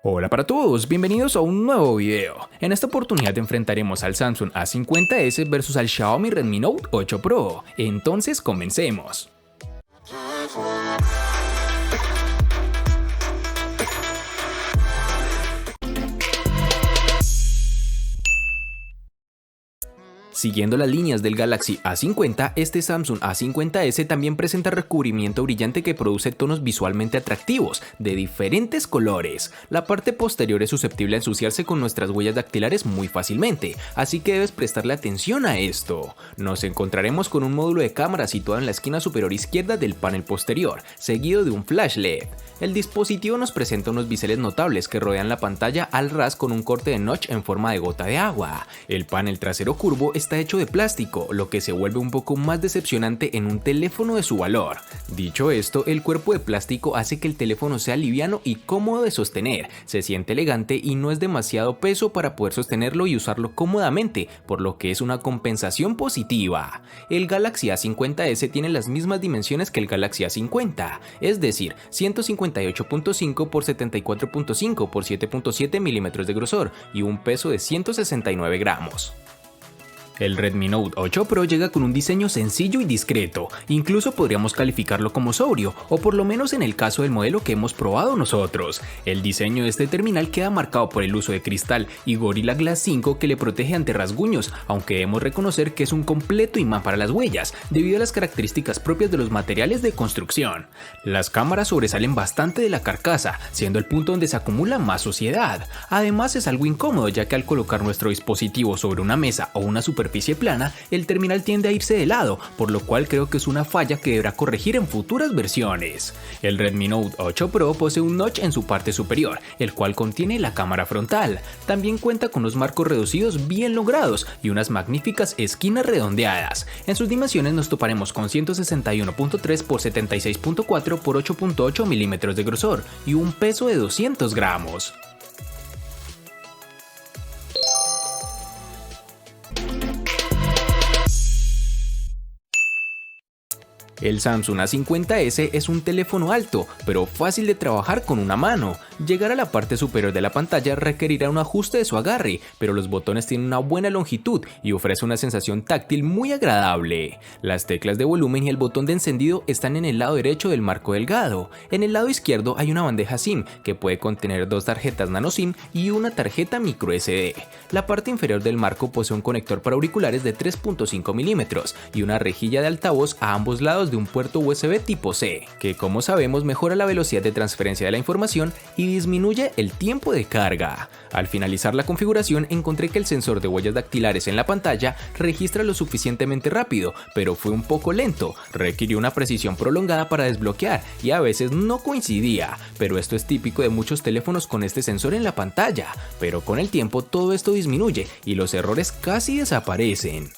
Hola para todos, bienvenidos a un nuevo video. En esta oportunidad enfrentaremos al Samsung A50s versus al Xiaomi Redmi Note 8 Pro. Entonces comencemos. Siguiendo las líneas del Galaxy A50, este Samsung A50s también presenta recubrimiento brillante que produce tonos visualmente atractivos, de diferentes colores. La parte posterior es susceptible a ensuciarse con nuestras huellas dactilares muy fácilmente, así que debes prestarle atención a esto. Nos encontraremos con un módulo de cámara situado en la esquina superior izquierda del panel posterior, seguido de un flash LED. El dispositivo nos presenta unos biseles notables que rodean la pantalla al ras con un corte de notch en forma de gota de agua. El panel trasero curvo está hecho de plástico, lo que se vuelve un poco más decepcionante en un teléfono de su valor. Dicho esto, el cuerpo de plástico hace que el teléfono sea liviano y cómodo de sostener, se siente elegante y no es demasiado peso para poder sostenerlo y usarlo cómodamente, por lo que es una compensación positiva. El Galaxy A50s tiene las mismas dimensiones que el Galaxy A50, es decir, 158.5 x 74.5 x 7.7 milímetros de grosor y un peso de 169 gramos. El Redmi Note 8 Pro llega con un diseño sencillo y discreto, incluso podríamos calificarlo como sobrio, o por lo menos en el caso del modelo que hemos probado nosotros. El diseño de este terminal queda marcado por el uso de cristal y Gorilla Glass 5 que le protege ante rasguños, aunque debemos reconocer que es un completo imán para las huellas, debido a las características propias de los materiales de construcción. Las cámaras sobresalen bastante de la carcasa, siendo el punto donde se acumula más suciedad. Además es algo incómodo, ya que al colocar nuestro dispositivo sobre una mesa o una superficie plana, el terminal tiende a irse de lado, por lo cual creo que es una falla que deberá corregir en futuras versiones. El Redmi Note 8 Pro posee un notch en su parte superior, el cual contiene la cámara frontal. También cuenta con unos marcos reducidos bien logrados y unas magníficas esquinas redondeadas. En sus dimensiones nos toparemos con 161.3 x 76.4 x 8.8 milímetros de grosor y un peso de 200 gramos. El Samsung A50s es un teléfono alto, pero fácil de trabajar con una mano. Llegar a la parte superior de la pantalla requerirá un ajuste de su agarre, pero los botones tienen una buena longitud y ofrece una sensación táctil muy agradable. Las teclas de volumen y el botón de encendido están en el lado derecho del marco delgado. En el lado izquierdo hay una bandeja SIM que puede contener dos tarjetas nano SIM y una tarjeta micro SD. La parte inferior del marco posee un conector para auriculares de 3.5 milímetros y una rejilla de altavoz a ambos lados de un puerto USB tipo C, que como sabemos mejora la velocidad de transferencia de la información y disminuye el tiempo de carga. Al finalizar la configuración encontré que el sensor de huellas dactilares en la pantalla registra lo suficientemente rápido, pero fue un poco lento, requirió una precisión prolongada para desbloquear y a veces no coincidía, pero esto es típico de muchos teléfonos con este sensor en la pantalla, pero con el tiempo todo esto disminuye y los errores casi desaparecen.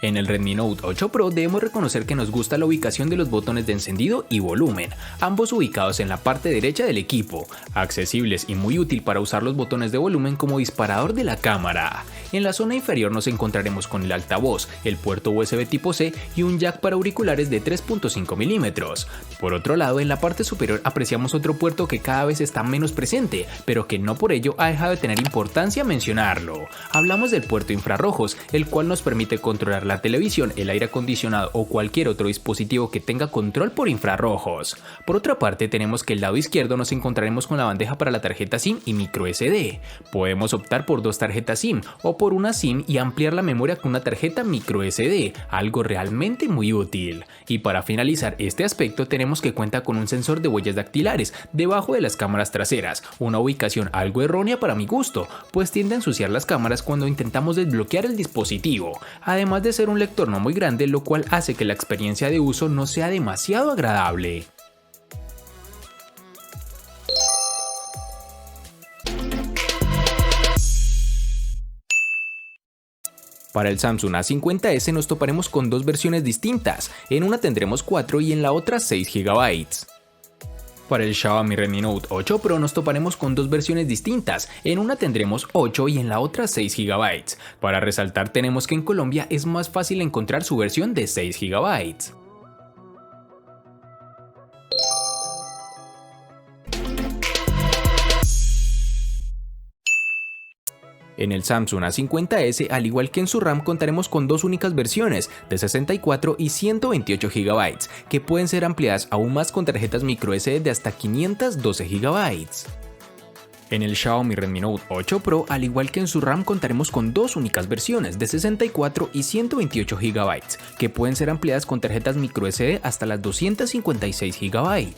En el Redmi Note 8 Pro debemos reconocer que nos gusta la ubicación de los botones de encendido y volumen, ambos ubicados en la parte derecha del equipo, accesibles y muy útil para usar los botones de volumen como disparador de la cámara. En la zona inferior nos encontraremos con el altavoz, el puerto USB tipo C y un jack para auriculares de 3.5 milímetros. Por otro lado, en la parte superior apreciamos otro puerto que cada vez está menos presente, pero que no por ello ha dejado de tener importancia mencionarlo. Hablamos del puerto infrarrojos, el cual nos permite controlar la televisión, el aire acondicionado o cualquier otro dispositivo que tenga control por infrarrojos. Por otra parte, tenemos que el lado izquierdo nos encontraremos con la bandeja para la tarjeta SIM y micro SD. Podemos optar por dos tarjetas SIM o por una SIM y ampliar la memoria con una tarjeta micro SD, algo realmente muy útil. Y para finalizar este aspecto tenemos que cuenta con un sensor de huellas dactilares debajo de las cámaras traseras, una ubicación algo errónea para mi gusto, pues tiende a ensuciar las cámaras cuando intentamos desbloquear el dispositivo, además de ser un lector no muy grande, lo cual hace que la experiencia de uso no sea demasiado agradable. Para el Samsung A50s nos toparemos con dos versiones distintas, en una tendremos 4 y en la otra 6 GB. Para el Xiaomi Redmi Note 8 Pro nos toparemos con dos versiones distintas, en una tendremos 8 y en la otra 6 GB. Para resaltar tenemos que en Colombia es más fácil encontrar su versión de 6 GB. En el Samsung A50s, al igual que en su RAM, contaremos con dos únicas versiones, de 64 y 128 GB, que pueden ser ampliadas aún más con tarjetas microSD de hasta 512 GB. En el Xiaomi Redmi Note 8 Pro, al igual que en su RAM, contaremos con dos únicas versiones, de 64 y 128 GB, que pueden ser ampliadas con tarjetas microSD hasta las 256 GB.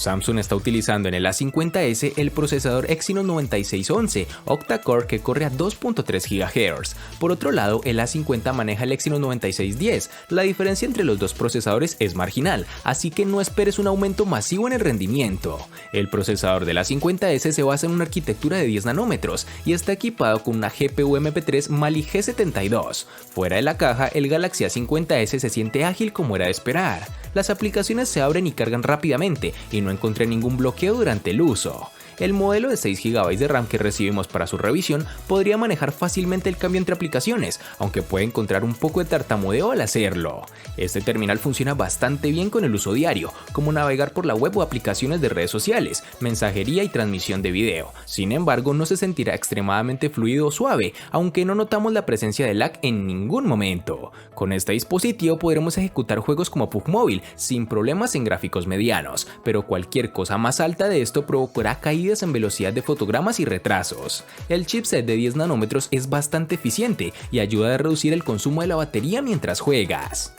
Samsung está utilizando en el A50s el procesador Exynos 9611 octa-core que corre a 2.3 GHz. Por otro lado, el A50 maneja el Exynos 9610. La diferencia entre los dos procesadores es marginal, así que no esperes un aumento masivo en el rendimiento. El procesador del A50s se basa en una arquitectura de 10 nanómetros y está equipado con una GPU MP3 Mali G72. Fuera de la caja, el Galaxy A50s se siente ágil como era de esperar. Las aplicaciones se abren y cargan rápidamente y no encontré ningún bloqueo durante el uso. El modelo de 6 GB de RAM que recibimos para su revisión podría manejar fácilmente el cambio entre aplicaciones, aunque puede encontrar un poco de tartamudeo al hacerlo. Este terminal funciona bastante bien con el uso diario, como navegar por la web o aplicaciones de redes sociales, mensajería y transmisión de video. Sin embargo, no se sentirá extremadamente fluido o suave, aunque no notamos la presencia de lag en ningún momento. Con este dispositivo podremos ejecutar juegos como PUBG Mobile sin problemas en gráficos medianos, pero cualquier cosa más alta de esto provocará caídas en velocidad de fotogramas y retrasos. El chipset de 10 nanómetros es bastante eficiente y ayuda a reducir el consumo de la batería mientras juegas.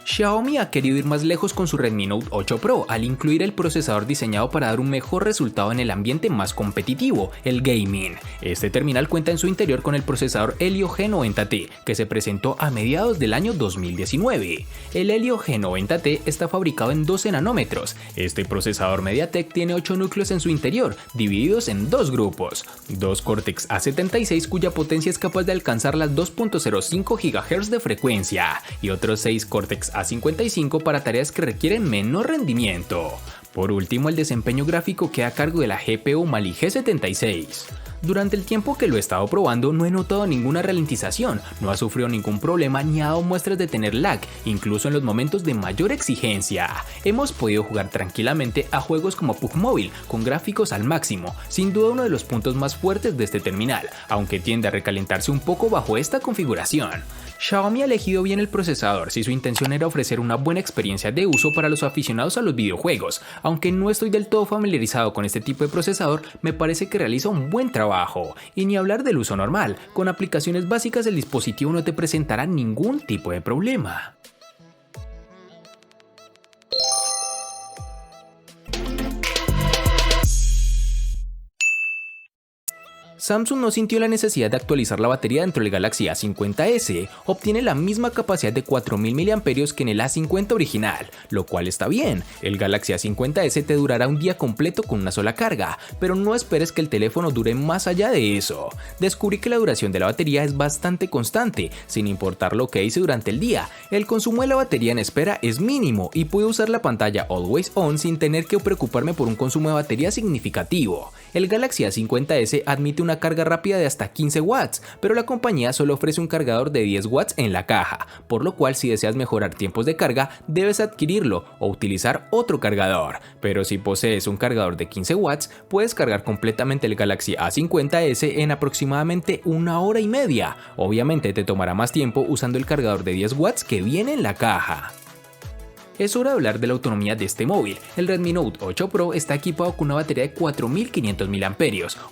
Xiaomi ha querido ir más lejos con su Redmi Note 8 Pro al incluir el procesador diseñado para dar un mejor resultado en el ambiente más competitivo, el gaming. Este terminal cuenta en su interior con el procesador Helio G90T, que se presentó a mediados del año 2019. El Helio G90T está fabricado en 12 nanómetros. Este procesador MediaTek tiene 8 núcleos en su interior, divididos en dos grupos. Dos Cortex A76 cuya potencia es capaz de alcanzar las 2.05 GHz de frecuencia y otros 6 Cortex A55 para tareas que requieren menor rendimiento. Por último, el desempeño gráfico queda a cargo de la GPU Mali G76. Durante el tiempo que lo he estado probando no he notado ninguna ralentización, no ha sufrido ningún problema ni ha dado muestras de tener lag, incluso en los momentos de mayor exigencia. Hemos podido jugar tranquilamente a juegos como PUBG Mobile, con gráficos al máximo, sin duda uno de los puntos más fuertes de este terminal, aunque tiende a recalentarse un poco bajo esta configuración. Xiaomi ha elegido bien el procesador si su intención era ofrecer una buena experiencia de uso para los aficionados a los videojuegos. Aunque no estoy del todo familiarizado con este tipo de procesador, me parece que realiza un buen trabajo. Y ni hablar del uso normal, con aplicaciones básicas el dispositivo no te presentará ningún tipo de problema. Samsung no sintió la necesidad de actualizar la batería dentro del Galaxy A50s, obtiene la misma capacidad de 4000 mAh que en el A50 original, lo cual está bien. El Galaxy A50s te durará un día completo con una sola carga, pero no esperes que el teléfono dure más allá de eso. Descubrí que la duración de la batería es bastante constante, sin importar lo que hice durante el día. El consumo de la batería en espera es mínimo y puedo usar la pantalla Always On sin tener que preocuparme por un consumo de batería significativo. El Galaxy A50s admite una carga rápida de hasta 15 watts, pero la compañía solo ofrece un cargador de 10 watts en la caja, por lo cual si deseas mejorar tiempos de carga debes adquirirlo o utilizar otro cargador. Pero si posees un cargador de 15 watts, puedes cargar completamente el Galaxy A50s en aproximadamente 1 hora y media. Obviamente te tomará más tiempo usando el cargador de 10 watts que viene en la caja. Es hora de hablar de la autonomía de este móvil. El Redmi Note 8 Pro está equipado con una batería de 4500 mAh,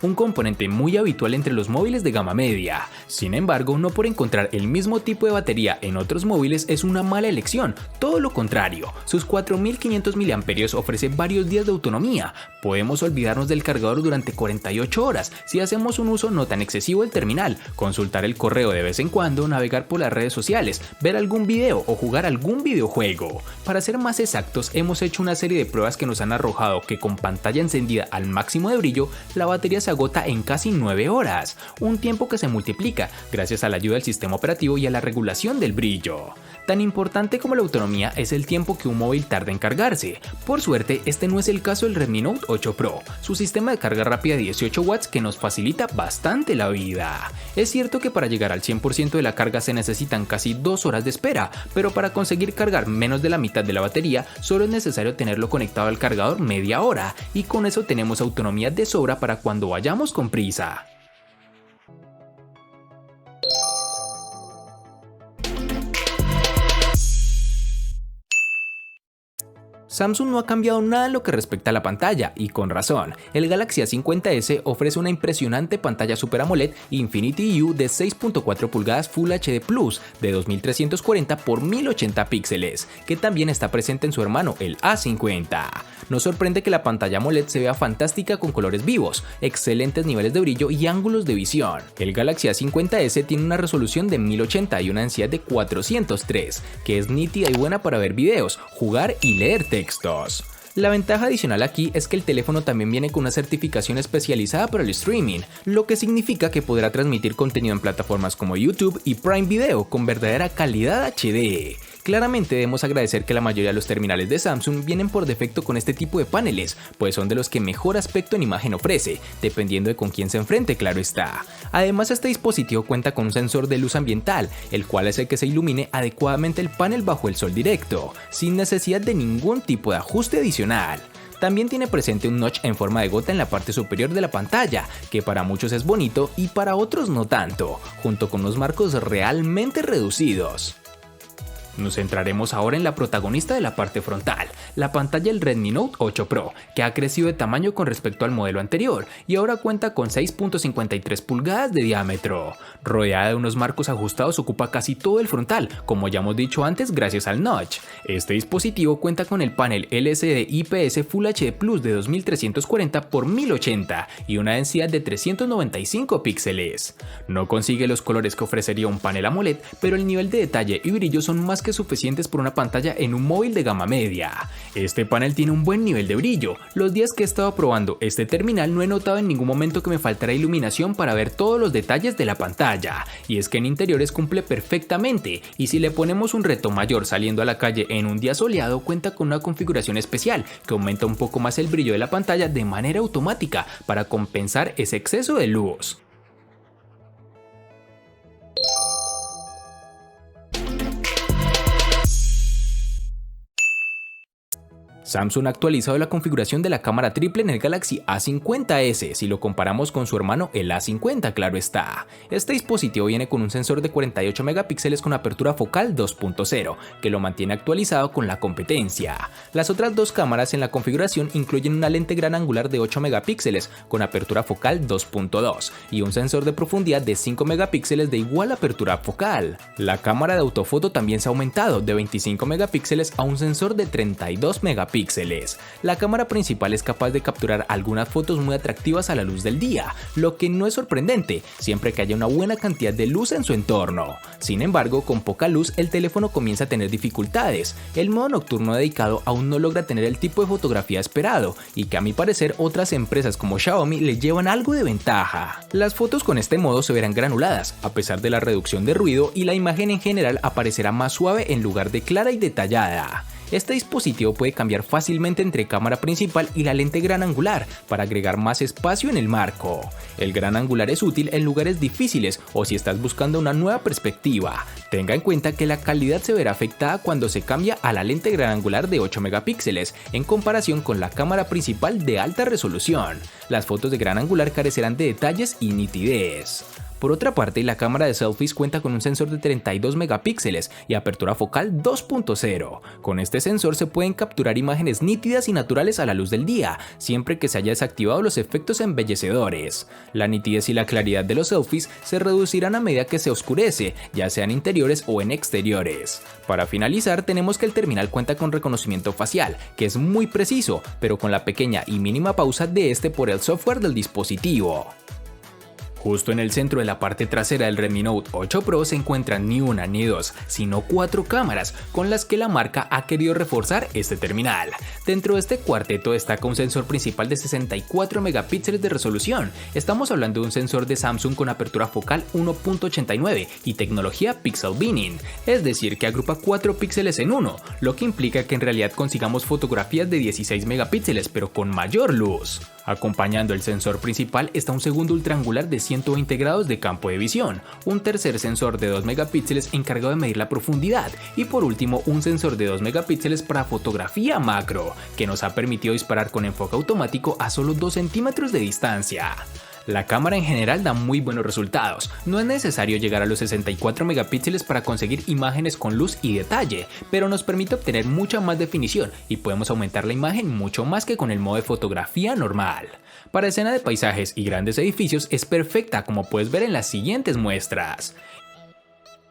un componente muy habitual entre los móviles de gama media. Sin embargo, no por encontrar el mismo tipo de batería en otros móviles es una mala elección, todo lo contrario. Sus 4500 mAh ofrece varios días de autonomía. Podemos olvidarnos del cargador durante 48 horas si hacemos un uso no tan excesivo del terminal, consultar el correo de vez en cuando, navegar por las redes sociales, ver algún video o jugar algún videojuego. Para ser más exactos, hemos hecho una serie de pruebas que nos han arrojado que con pantalla encendida al máximo de brillo, la batería se agota en casi 9 horas, un tiempo que se multiplica gracias a la ayuda del sistema operativo y a la regulación del brillo. Tan importante como la autonomía es el tiempo que un móvil tarda en cargarse. Por suerte, este no es el caso del Redmi Note 8 Pro, su sistema de carga rápida de 18 watts que nos facilita bastante la vida. Es cierto que para llegar al 100% de la carga se necesitan casi 2 horas de espera, pero para conseguir cargar menos de la mitad de la batería, solo es necesario tenerlo conectado al cargador media hora, y con eso tenemos autonomía de sobra para cuando vayamos con prisa. Samsung no ha cambiado nada en lo que respecta a la pantalla, y con razón. El Galaxy A50s ofrece una impresionante pantalla Super AMOLED Infinity U de 6.4 pulgadas Full HD Plus de 2340 x 1080 píxeles, que también está presente en su hermano, el A50. Nos sorprende que la pantalla AMOLED se vea fantástica con colores vivos, excelentes niveles de brillo y ángulos de visión. El Galaxy A50s tiene una resolución de 1080 y una densidad de 403, que es nítida y buena para ver videos, jugar y leer textos. La ventaja adicional aquí es que el teléfono también viene con una certificación especializada para el streaming, lo que significa que podrá transmitir contenido en plataformas como YouTube y Prime Video con verdadera calidad HD. Claramente debemos agradecer que la mayoría de los terminales de Samsung vienen por defecto con este tipo de paneles, pues son de los que mejor aspecto en imagen ofrece, dependiendo de con quién se enfrente, claro está. Además, este dispositivo cuenta con un sensor de luz ambiental, el cual hace que se ilumine adecuadamente el panel bajo el sol directo, sin necesidad de ningún tipo de ajuste adicional. También tiene presente un notch en forma de gota en la parte superior de la pantalla, que para muchos es bonito y para otros no tanto, junto con unos marcos realmente reducidos. Nos centraremos ahora en la protagonista de la parte frontal, la pantalla del Redmi Note 8 Pro, que ha crecido de tamaño con respecto al modelo anterior y ahora cuenta con 6.53 pulgadas de diámetro. Rodeada de unos marcos ajustados, ocupa casi todo el frontal, como ya hemos dicho antes, gracias al notch. Este dispositivo cuenta con el panel LCD IPS Full HD Plus de 2340 x 1080 y una densidad de 395 píxeles. No consigue los colores que ofrecería un panel AMOLED, pero el nivel de detalle y brillo son más que suficientes por una pantalla en un móvil de gama media. Este panel tiene un buen nivel de brillo. Los días que he estado probando este terminal no he notado en ningún momento que me faltara iluminación para ver todos los detalles de la pantalla, y es que en interiores cumple perfectamente, y si le ponemos un reto mayor saliendo a la calle en un día soleado, cuenta con una configuración especial que aumenta un poco más el brillo de la pantalla de manera automática para compensar ese exceso de luz. Samsung ha actualizado la configuración de la cámara triple en el Galaxy A50s si lo comparamos con su hermano el A50, claro está. Este dispositivo viene con un sensor de 48 megapíxeles con apertura focal 2.0, que lo mantiene actualizado con la competencia. Las otras dos cámaras en la configuración incluyen una lente gran angular de 8 megapíxeles con apertura focal 2.2 y un sensor de profundidad de 5 megapíxeles de igual apertura focal. La cámara de autofoto también se ha aumentado de 25 megapíxeles a un sensor de 32 megapíxeles. La cámara principal es capaz de capturar algunas fotos muy atractivas a la luz del día, lo que no es sorprendente, siempre que haya una buena cantidad de luz en su entorno. Sin embargo, con poca luz el teléfono comienza a tener dificultades. El modo nocturno dedicado aún no logra tener el tipo de fotografía esperado, y que a mi parecer otras empresas como Xiaomi le llevan algo de ventaja. Las fotos con este modo se verán granuladas, a pesar de la reducción de ruido, y la imagen en general aparecerá más suave en lugar de clara y detallada. Este dispositivo puede cambiar fácilmente entre cámara principal y la lente gran angular para agregar más espacio en el marco. El gran angular es útil en lugares difíciles o si estás buscando una nueva perspectiva. Tenga en cuenta que la calidad se verá afectada cuando se cambia a la lente gran angular de 8 megapíxeles en comparación con la cámara principal de alta resolución. Las fotos de gran angular carecerán de detalles y nitidez. Por otra parte, la cámara de selfies cuenta con un sensor de 32 megapíxeles y apertura focal 2.0. Con este sensor se pueden capturar imágenes nítidas y naturales a la luz del día, siempre que se haya desactivado los efectos embellecedores. La nitidez y la claridad de los selfies se reducirán a medida que se oscurece, ya sea en interiores o en exteriores. Para finalizar, tenemos que el terminal cuenta con reconocimiento facial, que es muy preciso, pero con la pequeña y mínima pausa de este por el software del dispositivo. Justo en el centro de la parte trasera del Redmi Note 8 Pro se encuentran ni una ni dos, sino 4 cámaras con las que la marca ha querido reforzar este terminal. Dentro de este cuarteto destaca un sensor principal de 64 megapíxeles de resolución. Estamos hablando de un sensor de Samsung con apertura focal 1.89 y tecnología Pixel Binning, es decir que agrupa 4 píxeles en uno, lo que implica que en realidad consigamos fotografías de 16 megapíxeles pero con mayor luz. Acompañando el sensor principal está un segundo ultraangular de 120 grados de campo de visión, un tercer sensor de 2 megapíxeles encargado de medir la profundidad y por último un sensor de 2 megapíxeles para fotografía macro, que nos ha permitido disparar con enfoque automático a solo 2 centímetros de distancia. La cámara en general da muy buenos resultados, no es necesario llegar a los 64 megapíxeles para conseguir imágenes con luz y detalle, pero nos permite obtener mucha más definición y podemos aumentar la imagen mucho más que con el modo de fotografía normal. Para escena de paisajes y grandes edificios es perfecta como puedes ver en las siguientes muestras.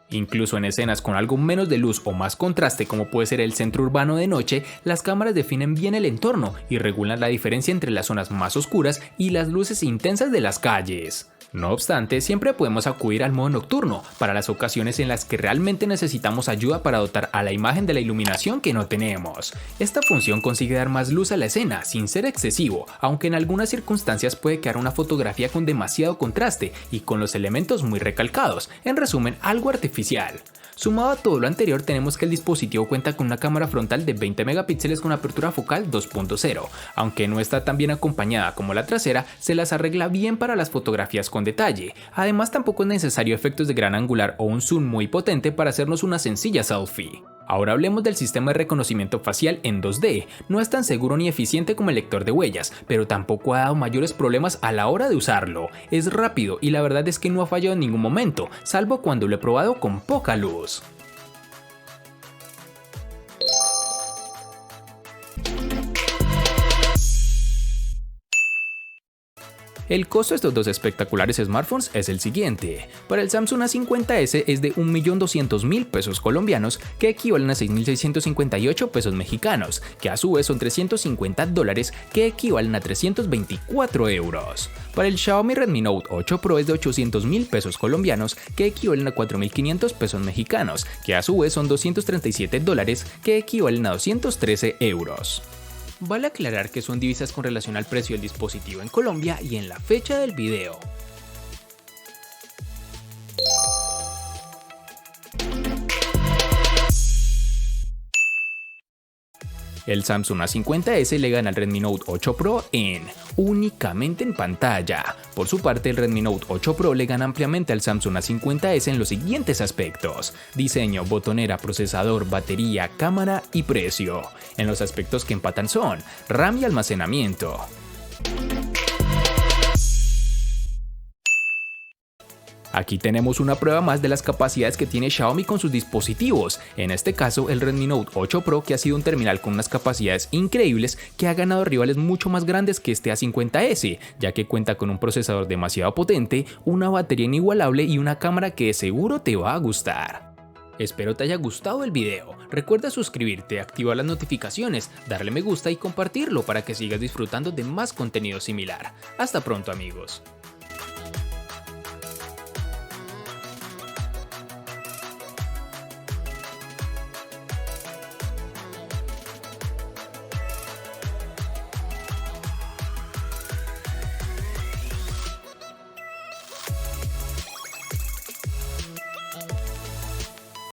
Incluso en escenas con algo menos de luz o más contraste como puede ser el centro urbano de noche, las cámaras definen bien el entorno y regulan la diferencia entre las zonas más oscuras y las luces intensas de las calles. No obstante, siempre podemos acudir al modo nocturno para las ocasiones en las que realmente necesitamos ayuda para dotar a la imagen de la iluminación que no tenemos. Esta función consigue dar más luz a la escena sin ser excesivo, aunque en algunas circunstancias puede quedar una fotografía con demasiado contraste y con los elementos muy recalcados, en resumen algo artificial. Sumado a todo lo anterior tenemos que el dispositivo cuenta con una cámara frontal de 20 megapíxeles con apertura focal 2.0, aunque no está tan bien acompañada como la trasera, se las arregla bien para las fotografías con detalle. Además tampoco es necesario efectos de gran angular o un zoom muy potente para hacernos una sencilla selfie. Ahora hablemos del sistema de reconocimiento facial en 2D, no es tan seguro ni eficiente como el lector de huellas, pero tampoco ha dado mayores problemas a la hora de usarlo. Es rápido y la verdad es que no ha fallado en ningún momento, salvo cuando lo he probado con poca luz. El costo de estos dos espectaculares smartphones es el siguiente. Para el Samsung A50s es de 1.200.000 pesos colombianos, que equivalen a 6.658 pesos mexicanos, que a su vez son $350, que equivalen a 324 euros. Para el Xiaomi Redmi Note 8 Pro es de 800.000 pesos colombianos, que equivalen a 4.500 pesos mexicanos, que a su vez son $237, que equivalen a 213 euros. Vale aclarar que son divisas con relación al precio del dispositivo en Colombia y en la fecha del video. El Samsung A50s le gana al Redmi Note 8 Pro únicamente en pantalla. Por su parte, el Redmi Note 8 Pro le gana ampliamente al Samsung A50s en los siguientes aspectos: diseño, botonera, procesador, batería, cámara y precio. En los aspectos que empatan son RAM y almacenamiento. Aquí tenemos una prueba más de las capacidades que tiene Xiaomi con sus dispositivos, en este caso el Redmi Note 8 Pro, que ha sido un terminal con unas capacidades increíbles que ha ganado rivales mucho más grandes que este A50s, ya que cuenta con un procesador demasiado potente, una batería inigualable y una cámara que de seguro te va a gustar. Espero te haya gustado el video, recuerda suscribirte, activar las notificaciones, darle me gusta y compartirlo para que sigas disfrutando de más contenido similar. Hasta pronto amigos.